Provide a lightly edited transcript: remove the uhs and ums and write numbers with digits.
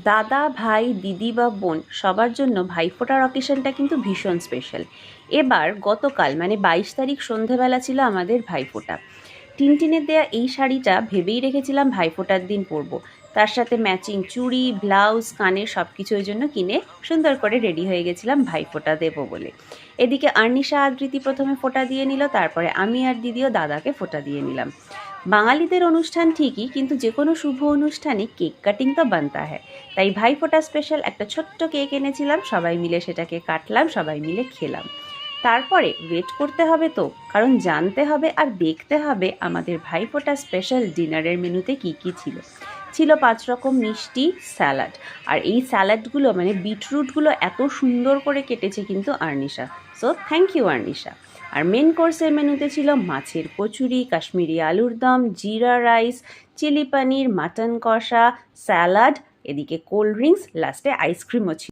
দাদা, ভাই, দিদি বা বোন সবার জন্য ভাইফোঁটার অকেশনটা কিন্তু ভীষণ স্পেশাল। এবার গতকাল মানে 22 তারিখ সন্ধেবেলা ছিল আমাদের ভাইফোঁটা। টিনটিনের দেয়া এই শাড়িটা ভেবেই রেখেছিলাম ভাইফোঁটার দিন পরবো। তার সাথে ম্যাচিং চুড়ি, ব্লাউজ, কানের সব কিছু ওই জন্য কিনে সুন্দর করে রেডি হয়ে গেছিলাম ভাইফোঁটা দেবো বলে। এদিকে আর্নিশা আর ধৃতি প্রথমে ফোঁটা দিয়ে নিল, তারপরে আমি আর দিদিও দাদাকে ফোঁটা দিয়ে নিলাম। বাঙালিদের অনুষ্ঠান ঠিকই, কিন্তু যে কোনো শুভ অনুষ্ঠানে কেক কাটিং তো বানতা হয়। তাই ভাইফোঁটা স্পেশাল একটা ছোট্ট কেক এনেছিলাম, সবাই মিলে সেটাকে কাটলাম, সবাই মিলে খেলাম। তারপরে ওয়েট করতে হবে তো, কারণ জানতে হবে আর দেখতে হবে আমাদের ভাইফোঁটা স্পেশাল ডিনারের মেনুতে কি কি ছিল। ছিল 5 রকম মিষ্টি, স্যালাড। আর এই স্যালাডগুলো মানে বিটরুটগুলো এত সুন্দর করে কেটেছে কিন্তু Arnisha. So thank you Arnisha. আর মেন কোর্সের মেনুতে ছিল মাছের কচুরি, কাশ্মীরি আলুর দম, jeera rice, chilli paneer, mutton কষা, স্যালাড, এদিকে কোল্ড ড্রিঙ্কস, লাস্টে আইসক্রিমও ছিল।